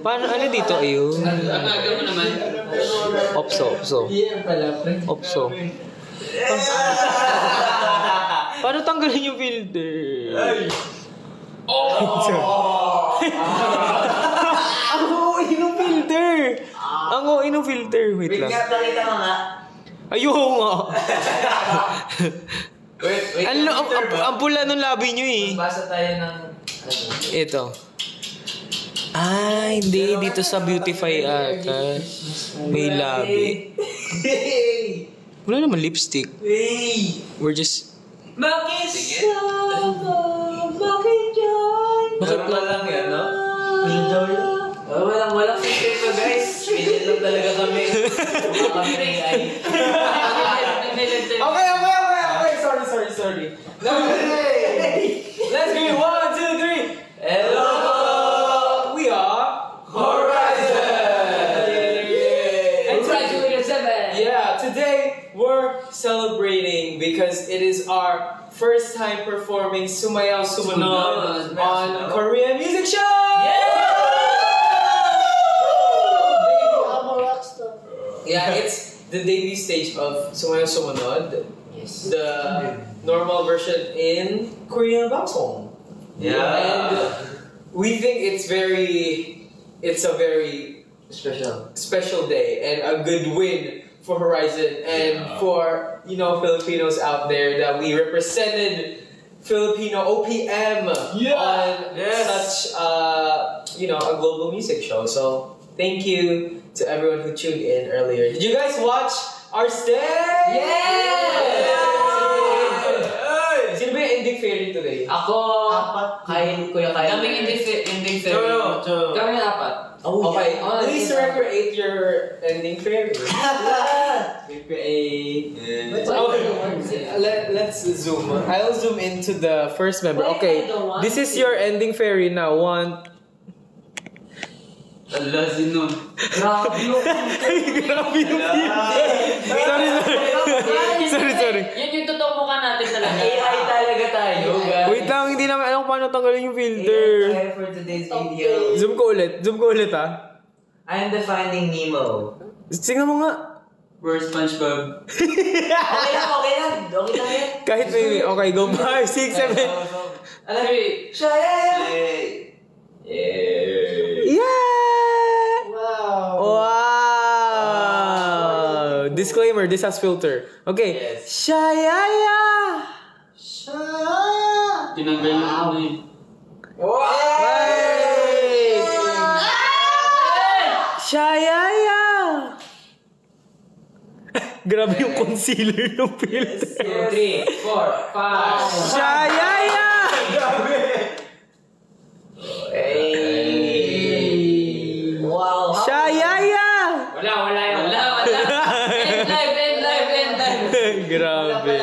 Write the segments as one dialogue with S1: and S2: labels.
S1: Paano, ano dito ayun?
S2: Ang aga mo naman.
S1: Opso. Paano tanggalin yung filter? Ang OA ng filter. Wait lang.
S3: Pakita mo nga.
S1: Ayoko nga.
S3: Wait.
S1: Ang pula nung labi nyo eh.
S3: Basa tayo ng...
S1: Ito. Hindi. Dito sa Beautify ata. May labi. Wala naman lipstick. We're just...
S3: Bakit lang yan, no? Walang secret to guys. Minit lang talaga kami. Kami rin ay.
S1: Okay. Sorry. Let's go. 1, 2, 3.
S3: Hello!
S1: We are
S3: Horizon!
S1: And
S2: Graduated 7.
S1: yeah, today we're celebrating because it is our first time performing Sumayaw Sumunod on Korean Music Show! Yeah, it's the debut stage of Sumayaw Sumunod.
S3: Yes.
S1: The normal version in Korean Bangsong.
S3: Yeah.
S1: And we think it's a very special day and a good win for Horizon and for Filipinos out there that we represented Filipino OPM on such a global music show. So thank you to everyone who tuned in earlier. Did you guys watch our stage? Sino ba yung ending fairy today?
S3: Ako, Kuya Kyle.
S2: Kaming ending fairy. Kaming 4.
S1: Okay, please recreate your ending fairy. Let's zoom. I'll zoom into the first member. Okay, this is your ending fairy now. 1.
S2: Allah, sino?
S1: Grabe yung Sorry.
S2: Yun yung totoong mukha natin talaga.
S3: AI talaga tayo, guys.
S1: Wait lang, hindi namin alam paano tanggalin yung filter.
S3: AI for today's video.
S1: Zoom ko ulit ha.
S3: I am the Finding Nemo.
S1: Tingnan mo nga.
S2: Where's SpongeBob?
S3: Okay lang yan.
S1: Kahit may, okay, go 5, 6, 7.
S3: Alam mo,
S1: Wow! Disclaimer, this has filter. Okay.
S3: Yes.
S1: Shayaya!
S2: Tinanggal yung ano yun.
S1: Wait! Shayaya! Grabe yung concealer ng filter.
S3: 3, 4, 5.
S1: Shayaya!
S3: Wow.
S1: Shayaya!
S3: Wala yun.
S2: End live.
S1: Grabe.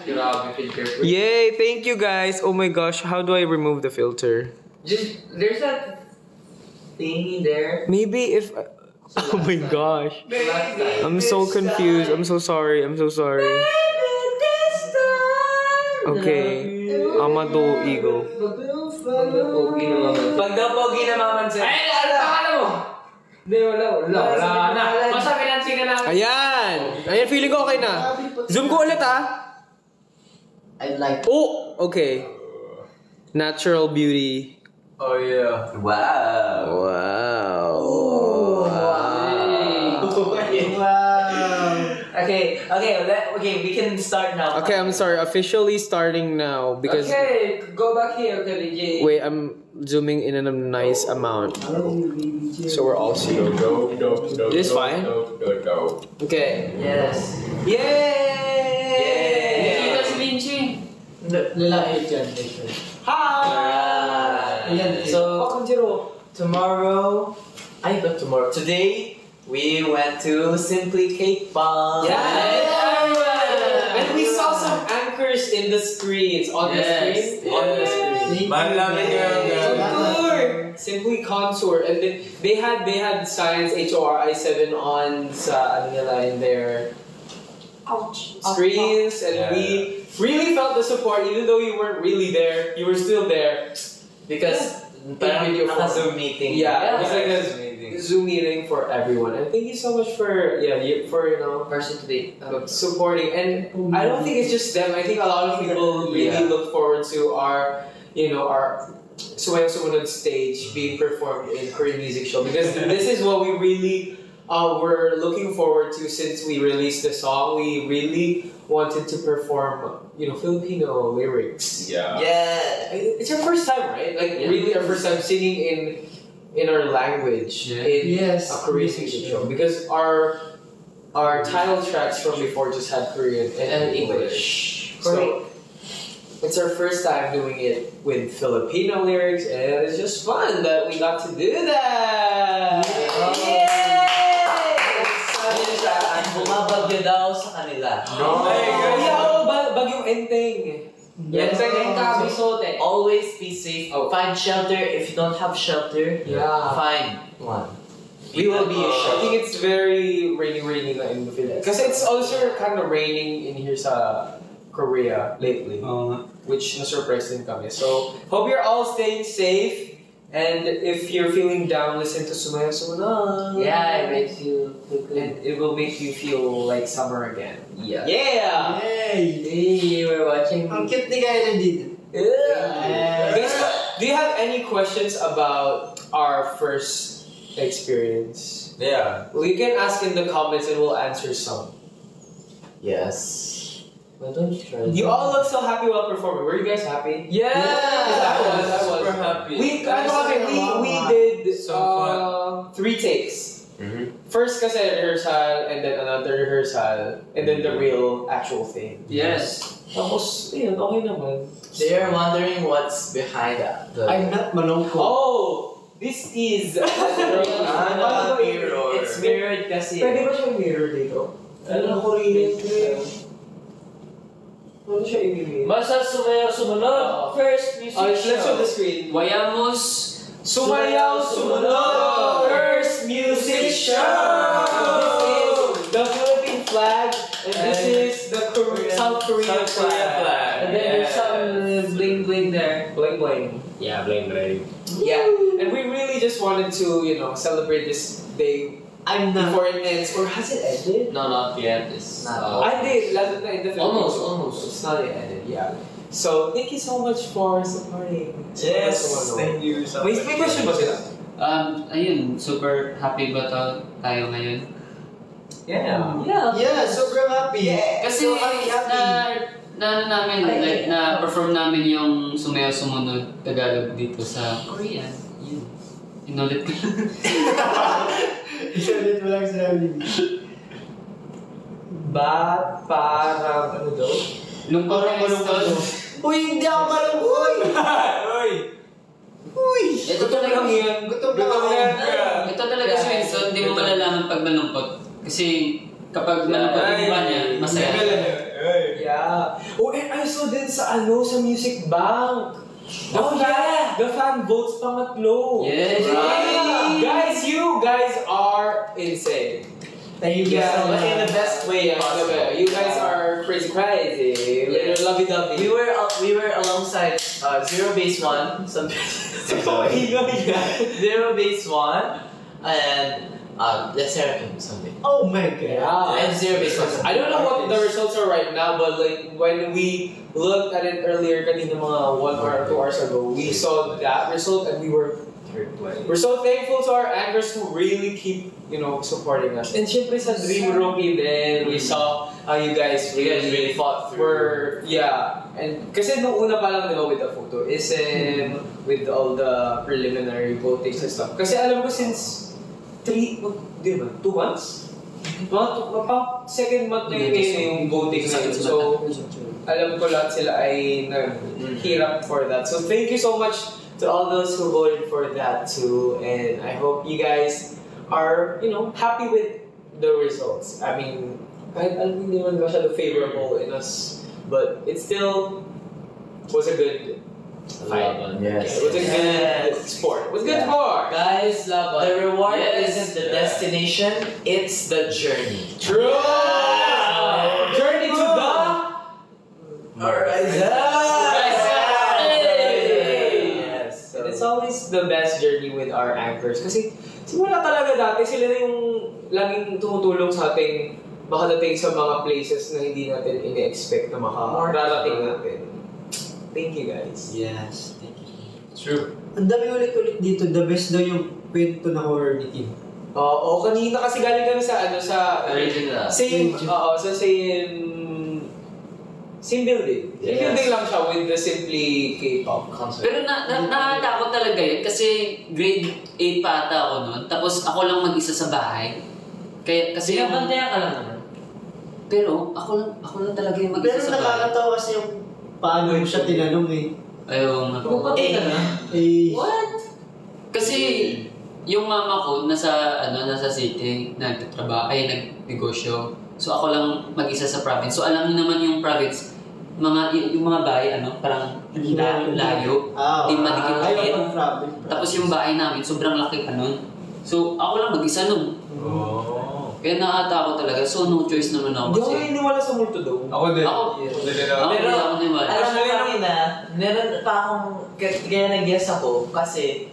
S2: Grabe, filter.
S1: Yay! Thank you guys. Oh my gosh, how do I remove the filter?
S3: There's that thingy there.
S1: Maybe if... Oh my gosh. I'm so confused. I'm so sorry. Okay. Amado Eagle.
S3: Pag daw pogi na mamansin.
S2: Ay, ano pangalan mo? Hindi, wala na. Basta pinansin ka namin.
S1: Ayan, feeling ko okay na. Zoom ko ulit
S4: I'd like.
S1: Oh, okay. Natural beauty.
S3: Oh yeah. Wow. Okay, we can start now.
S1: Okay, I'm sorry. Officially starting now because...
S2: Okay, go back here, DJ.
S1: Wait, I'm zooming in a nice amount. So we're all seeing. This is fine? Okay.
S3: Yes.
S1: Yay!
S2: Nakita si Vinci.
S4: Lalaki dyan.
S3: Hi! So, tomorrow... not tomorrow. Today, we went to Simply Cake Bomb.
S1: And we saw some anchors in the screens. On the screen. Simply Contour. And they had Science HORI7 on sa ano nila in their screens. And we really felt the support even though you weren't really there. You were still there. Because
S3: Parang
S1: video form.
S3: naka-Zoom meeting.
S1: Yeah,
S2: Yeah,
S1: it's like a
S3: meeting.
S1: Zoom meeting for everyone. And thank you so much for for
S3: Person today.
S1: supporting. And I don't think it's just them. I think a lot of people really
S3: Yeah.
S1: look forward to our Sumayaw Sumunod stage being performed in Korean music show, because this is what we really were looking forward to since we released the song. We really wanted to perform Filipino lyrics.
S3: Yeah.
S1: It's our first time, right? Like
S2: Yeah.
S1: really our first time singing in our language
S2: Yeah.
S1: in
S4: Yes.
S1: a Korean music show, because our title tracks from before just had Korean and English. So it's our first time doing it with Filipino lyrics, and it's just fun that we got to do that.
S3: Bumabagyo daw sa kanila.
S1: Bagyong Enteng.
S2: Yes, and Kabisote.
S3: Always be safe.
S1: Oh.
S3: Find shelter. If you don't have shelter,
S1: Yeah.
S3: find one.
S1: We will be. I
S3: shelter.
S1: think it's very rainy na in the Philippines. Because it's also kind of raining in here sa Korea lately, which na-surprise din kami. So, hope you're all staying safe. And if you're feeling down, listen to Sumayaw Sumunod.
S2: Yeah, it makes you feel good.
S1: And it will make you feel like summer again.
S2: Yeah.
S1: Yeah!
S4: Yay!
S2: Hey, we're watching.
S4: Ang cute ni Kyle dito.
S1: Guys, do you have any questions about our first experience?
S3: Yeah.
S1: We can ask in the comments and we'll answer some.
S3: Yes.
S2: Why don't you try?
S1: You all look so happy while performing. Were you guys happy?
S2: Yeah.
S1: I was.
S3: Super happy.
S1: We
S4: Wow.
S1: did
S3: So fun.
S1: 3 takes.
S3: Mhm.
S1: First kasi rehearsal, and then another rehearsal, and then the real actual thing.
S2: Yes.
S1: Tapos, yun, okay naman.
S3: They are wondering what's behind the.
S4: I'm not malungkot.
S1: Oh! This is...
S3: Mirror.
S1: It's mirrored kasi.
S4: Pwede ba siyang mirror dito?
S1: Ano Korean Ano siya i-mirror?
S2: Basta Sumayaw Sumunod. First music
S1: Let's show the
S2: show.
S1: screen.
S2: Wayamos.
S1: Sumayaw Sumunod! First music show! This is the Philippine flag, and this is the South Korean flag.
S2: And then there's some bling bling there.
S1: Bling bling.
S2: Yeah, bling bling.
S1: Yeah, and we really just wanted to, celebrate this day
S4: I'm not.
S1: before it ends. Or has it ended?
S2: No, not yet. It's
S3: Not.
S1: I did. Lalo na in the Philippines.
S2: Almost.
S1: It's not yet ended. Yeah. So thank you so much for supporting.
S3: Yes.
S1: Sumayaw.
S3: Thank you. So
S1: Wait, may question ba sila?
S5: Ayun, super happy ba tayo ngayon?
S1: Yeah.
S4: Yeah, sobrang happy.
S5: Kasi
S4: So happy.
S5: na-perform namin yung Sumayaw Sumunod Tagalog dito sa Korean. Yun. Inulit ko.
S4: Isulit mo lang sa namin.
S1: Parang ano daw?
S5: Nung pag-install,
S4: Uy, hindi ako malungkot! Uy!
S5: ito talaga
S4: Gutom lang ako.
S5: ito talaga si Winston, hindi mo malalaman pag malungkot. Kasi kapag malungkot yung iba niya, masaya.
S1: Yeah. Oh, and I saw din sa Music Bank. The fan votes pangatlo.
S5: Yes.
S1: Right. Guys, you guys are insane.
S4: Thank you
S1: Yeah,
S4: so
S1: but
S4: much.
S1: in the best way possible. You guys are crazy.
S3: Yeah.
S1: You're lovey-dovey.
S3: We were alongside Zero Base One. Zero Base One and the Seraphim something.
S4: Oh my god.
S1: Yeah.
S3: And Zero Base One.
S1: I don't know what the results are right now, but like when we looked at it earlier, kanina mga 1 or 2 hours ago, we saw that result and we're so thankful to our anchors who really keep, supporting us. And syempre sa Dream Rookie then we saw how you guys
S3: really fought through.
S1: And kasi nung una pa lang diba with the photo is with all the preliminary votings and stuff. Kasi alam ko since 2 months? Second month na yung voting na yun. So, alam ko lahat sila ay naghirap for that. So, thank you so much to all those who voted for that too. And I hope you guys are, happy with the results. I mean, kahit alam hindi naman masyado favorable in us, but it still was a good fight.
S3: Yes.
S1: It was a good sport. It was a good sport.
S3: Guys, the reward
S5: Yes.
S3: isn't the destination, it's the journey.
S1: True!
S3: Yeah.
S1: Journey to the
S3: Horizon!
S1: Yes.
S3: Yes.
S1: And it's always the best journey with our anchors. Kasi simula talaga dati, sila na yung laging tumutulong sa ating makadating sa mga places na hindi natin ine-expect na makararating natin. Thank you guys.
S3: Yes, thank you.
S2: True.
S4: Ang dami ulit-ulit dito. The best daw yung kwento na horror ni Kim.
S1: Oo, kanina kasi galing kami sa
S5: Original.
S1: same building. Same
S3: Yes.
S1: building lang siya with the Simply K-pop concert.
S5: Pero nakatakot talaga yun kasi grade 8 pa ata ako noon. Tapos ako lang mag-isa sa bahay. Kasi yung...
S3: Bantayan ka lang naman.
S5: Pero ako lang talaga yung
S4: Pero
S5: mag-isa sa bahay.
S4: nakakatawa kasi yung paano mo siya tinanong eh.
S5: Ayaw nga.
S3: Pumapatay ka na?
S4: Eh,
S5: What? Kasi yung mama ko nasa city, nagnegosyo. So ako lang mag-isa sa province. So alam niyo naman yung province, yung mga bahay parang layo, di madikit-dikit. Tapos yung bahay namin sobrang laki pa nun. So ako lang mag-isa nun. Kaya nakatakot talaga. So no choice naman ako.
S1: Hindi ako naniniwala sa multo daw.
S2: Ako din.
S5: Ako,
S2: Hindi din
S5: ako
S2: ako.
S3: Pero,
S5: hindi ako naniwala.
S3: alam mo kanina, meron pa akong, kaya nag-guess ako kasi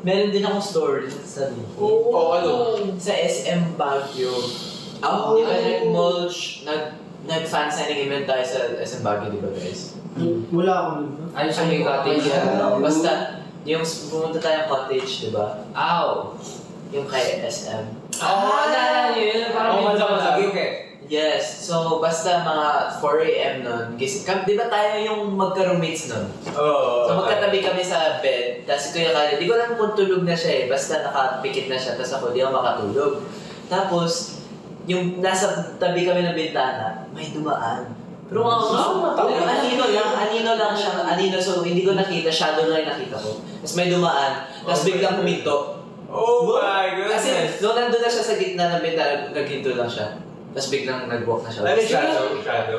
S3: meron din akong story sa
S1: Oo, ano?
S3: Sa SM Baguio. Di ba nag-fan signing event tayo sa SM Baguio, di ba guys?
S4: wala ako nun.
S3: Ano siya may cottage? Basta, yung pumunta tayong cottage, di ba? Yung kay SM. Naalala niyo yun? Parang may
S1: Sige, okay.
S3: Yes, so basta mga 4 AM nun, di ba tayo yung magka-roommates nun?
S2: Oo.
S3: So magkatabi kami sa bed, tapos Kuya Khaled, di ko alam kung tulog na siya basta nakapikit na siya, tapos ako di ako makatulog. Tapos, yung nasa tabi kami ng bintana, may dumaan. Pero anino lang siya, so hindi ko nakita, shadow lang yung nakita ko. Tapos may dumaan, tapos biglang puminto.
S2: Oh my goodness.
S3: Kasi nung nandun na siya sa gitna ng bintana, naghinto lang siya. Tapos biglang nag-walk na siya.
S2: Ano shadow?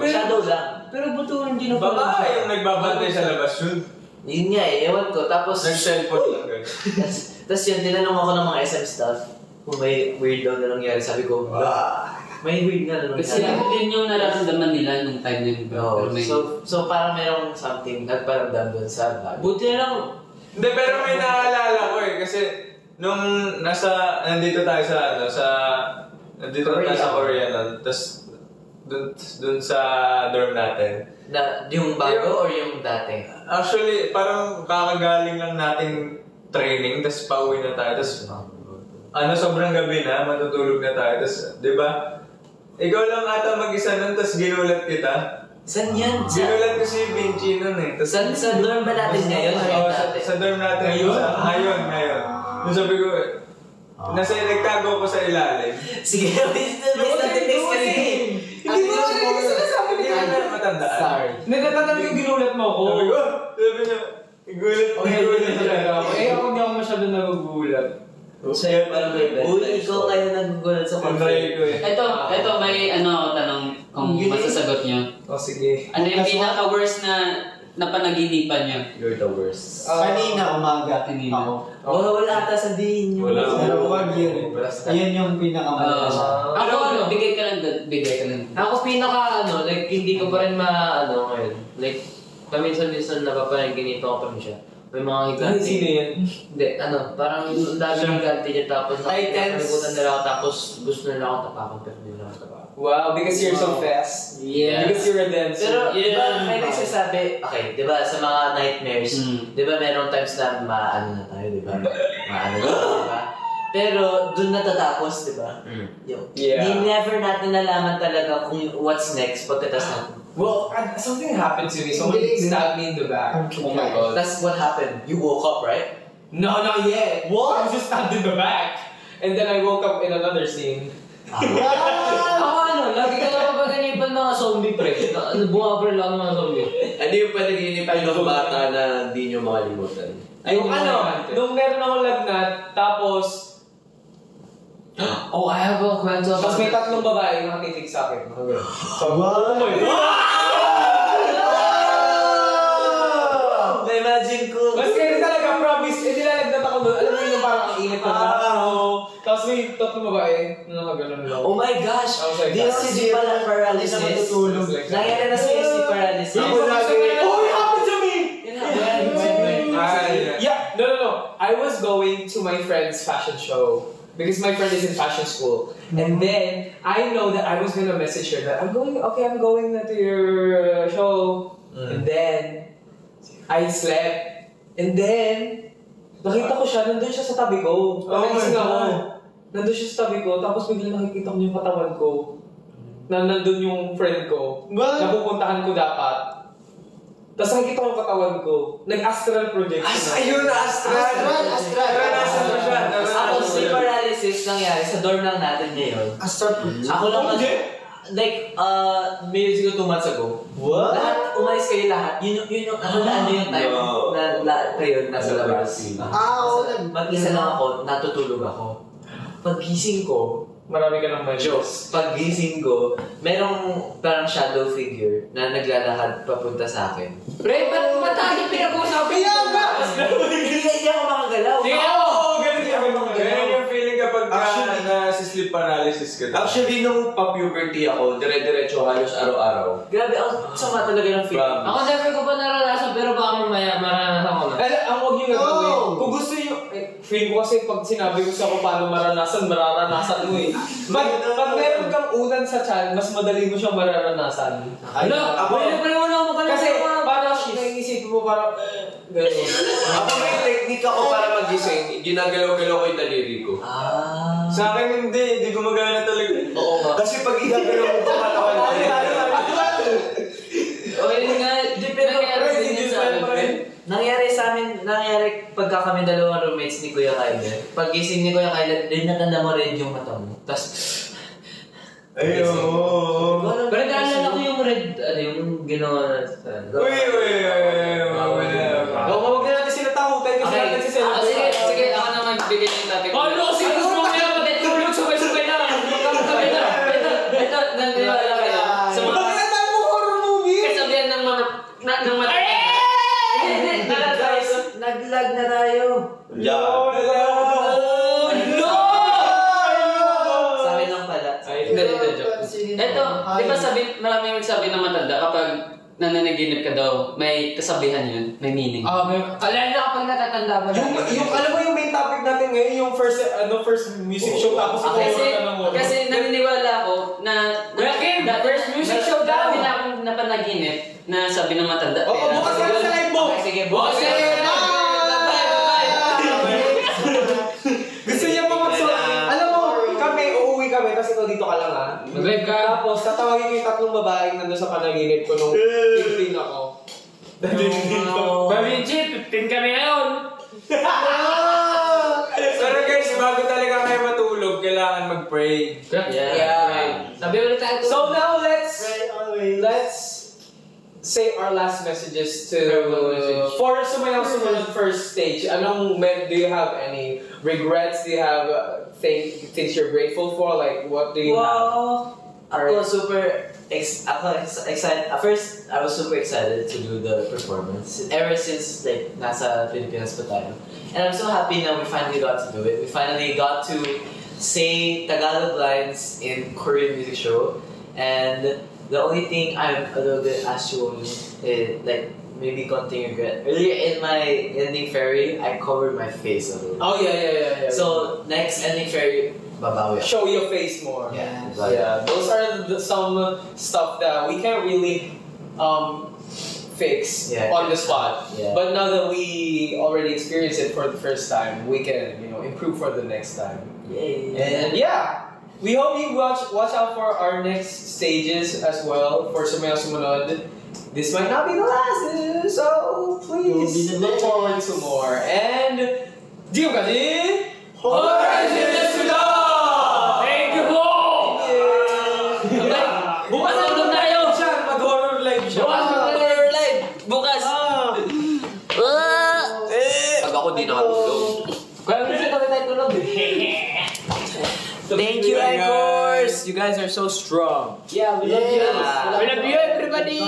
S3: Shadow lang.
S1: Pero buto hindi na
S2: Baka yung nagbabantay sa labas yun.
S3: Yun nga ewan ko. Tapos,
S2: Nag-cellphone lang guys.
S3: tapos yun, tinanong ako ng mga SM staff kung may weird daw na nangyari. Sabi ko, may weird na nangyari.
S5: Kasi yun yung nararamdaman nila nung time na yun.
S3: Oo.
S5: Pero may-
S3: So parang merong something nagparamdam doon sa bag.
S1: Buti na lang.
S2: Hindi, pero may naalala ko kasi nung nandito tayo nandito tayo sa Korea nun, tapos dun sa dorm natin.
S3: Na, yung bago or yung dati?
S2: Actually, parang kakagaling lang nating training, tapos pauwi na tayo, tapos sobrang gabi na, matutulog na tayo, tapos, di ba? Ikaw lang ata mag-isa nun, tapos ginulat kita.
S3: Saan yan?
S2: Ginulat ko si Vinci nun eh. Tas,
S3: Sa dorm ba natin ngayon?
S2: Oo, sa dorm natin. Ngayon. Nung sabi ko, nagtago ko sa ilalim.
S3: Sige, may statistics kasi.
S1: Hindi mo naman yung sinasabi ni
S2: Hindi
S1: Kyle.
S2: ko matandaan.
S3: Sorry.
S1: Nagtatanong yung ginulat mo ako.
S2: Sabi niya, igulat
S1: Talaga ako. Ako hindi ako masyado nagugulat.
S3: Sa'yo parang may bet. Uy, ikaw kayo nagugulat sa
S2: Try ko eh.
S5: Ito, may ako tanong kung masasagot niyo.
S1: Sige.
S5: Ano yung pinaka-worst na panaginipan niyo?
S3: You're the worst.
S4: Kanina umaga.
S5: Kanina.
S4: Ako.
S3: Wala ata sabihin nyo.
S2: Wala.
S4: Pero wag yun. Ayun yung pinakamalakas.
S5: Ako, bigay ka lang.
S1: Ako like hindi ko pa rin ngayon. Like, paminsan-minsan napapanaginipan ko pa rin siya. May mga higante.
S2: Sino yan?
S1: Hindi, parang ang dami ng higante niya tapos nakalimutan nila ako tapos gusto nila ako tapakan pero hindi nila ako tapakan. Wow, because you're so fast.
S5: Yeah.
S1: Because you're a dancer.
S3: Pero, di ba,
S5: Yeah.
S3: may nagsasabi, okay, di ba, sa mga nightmares, di ba, merong times na maano na tayo, di ba? Maano na tayo, di ba? Pero, dun natatapos, di ba? Yung,
S1: Yeah.
S3: never natin nalaman talaga kung what's next pagkatas natin.
S1: Well, something happened to me. Someone stabbed me in the back. Oh my god.
S3: That's what happened. You woke up, right?
S1: No, not yet.
S3: What?
S1: I was just stabbed in the back. And then I woke up in another scene.
S2: Ah!
S1: Lagi ka lang mapaganipan mga zombie pre. Bumabra lang mga zombie.
S3: Ano yung panaginip ng bata na di nyo makalimutan?
S1: Yung nung meron akong lagnat, tapos
S5: I have a kwento.
S1: tapos may tatlong babae na nakatingin sa akin. So,
S3: Na-imagine ko.
S1: mas kaya talaga, promise, nilalagnat ako doon. Alam mo yung parang ang init na tapos may tatlong babae na nakaganon lang.
S3: Oh my gosh!
S1: I was like,
S3: Di ba si sleep paralysis?
S4: matutulog.
S3: Nangyari na sa'yo sleep paralysis.
S1: Oh, it happened to me!
S3: It happened.
S1: Yeah, no. I was going to my friend's fashion show because my friend is in fashion school. And then I know that I was gonna message her that I'm going to your show. And then I slept. And then nakita ko siya, nandun siya sa tabi ko. Nagising ako. Nandun siya sa tabi ko, tapos bigla nakikita ko yung katawan ko. Na nandun yung friend ko. Napupuntahan ko dapat. Tapos nakikita ko yung katawan ko. Nag-astral projection.
S2: Ayun, astral!
S3: Ako, sleep paralysis nangyari sa dorm lang natin ngayon. Ako lang maybe siguro 2 months ago.
S2: What?
S3: Lahat, umalis kayo lahat. Yun yung time na kayo nasa labas. Mag-isa lang ako, natutulog ako. Paggising ko,
S1: Marami ka ng measures.
S3: paggising ko, merong parang shadow figure na naglalakad papunta sa akin.
S5: Pre, ba't tayo pinag-usapan?
S3: Hindi ako makagalaw.
S2: Ganun yung feeling kapag nasa-sleep paralysis ka.
S6: Actually, nung pa-puberty ako, dire-diretso halos araw-araw.
S3: Grabe, ang sama talaga ng feeling.
S5: Ako never ko pa naranasan, pero baka mamaya maranasan ko na.
S1: Ang huwag yung gagawin. Kung gusto nyo, feel ko kasi pag sinabi ko sa kung paano mararanasan mo eh. Pag meron kang unan sa chan, mas madali mo siyang mararanasan. Kasi parang naisip mo parang gano'n.
S6: Ako may technique ako para magising, ginagalaw-galaw ko yung daliri ko.
S2: Sa akin hindi gumagana talaga.
S6: Oo nga. Kasi pag igagalaw mo pa katawan ko.
S5: Okay nga,
S3: Nangyari sa amin, pagka kami dalawang roommates ni Kuya Kyle. Pag-gising ni Kuya Kyle, rin natanda mo red yung mata mo. Tapos,
S2: Ayun.
S5: pero naalala ko yung red, yung ginawa natin.
S2: Uy.
S1: Huwag na natin sila takutin kasi natin si Sela.
S5: Sige, ako na magbigay ng topic. Ano, siguro mo kaya matutulog, sabay-sabay na. Ito, naniniwala kayo. Sa mga...
S1: Bakit tayo mo horror movie?
S5: Kasabihan ng mga...
S3: nag-lag na tayo. Sa akin lang pala.
S5: Hindi, joke. Ito, di ba maraming magsabi na matanda kapag nananaginip ka daw, may kasabihan yun, may meaning.
S1: Alala
S5: na kapag natatanda mo
S1: yung alam mo yung main topic natin ngayon, yung first music show tapos
S5: kasi naniniwala ako na
S1: first music show daw.
S5: Marami na akong napanaginip na sabi ng matanda.
S1: Bukas ka na sa live mo!
S3: Okay, sige,
S5: bukas ka na!
S1: Gusto niya pa alam mo, uuwi kami, tapos ito dito ka lang ha.
S5: Mag-live ka.
S1: Tapos tatawagin ko yung 3 babaeng nandun sa panaginip ko nung 15 ako.
S5: Baby G, 15 kami ngayon!
S2: Pero guys, bago talaga kayo matulog, kailangan mag-pray.
S3: Yeah.
S5: Sabi ulit tayo.
S1: So now let's say our last messages to for Sumayaw Sumunod first stage. Do you have any regrets? Do you have things you're grateful for? Like what do you have?
S3: Ako super excited. At first, I was super excited to do the performance. Ever since nasa Pilipinas pa tayo. And I'm so happy that we finally got to do it. We finally got to say Tagalog lines in Korean music show. And the only thing I'm a little bit assured is maybe continue regret. Earlier in my ending fairy, I covered my face a little.
S1: Oh yeah.
S3: So next ending fairy, babawi ako.
S1: Show your face more.
S3: Yeah.
S1: Those are some stuff that we can't really fix on the spot.
S3: Yeah.
S1: But now that we already experienced it for the first time, we can improve for the next time.
S3: Yay.
S1: And we hope you watch out for our next stages as well for Sumayaw Sumunod. This might not be the last, so please look forward to more. And 지금까지 호라이즌 됐습니다.
S5: Thank you po! Bukas na ulit tayo!
S1: Mag-horror live siya.
S5: Bukas!
S6: Pag ako di nakatulog.
S5: Kaya gusto kami tayo tulog.
S1: Thank you, Anchors. You guys are so strong.
S5: Yeah, we love you. We love you, everybody.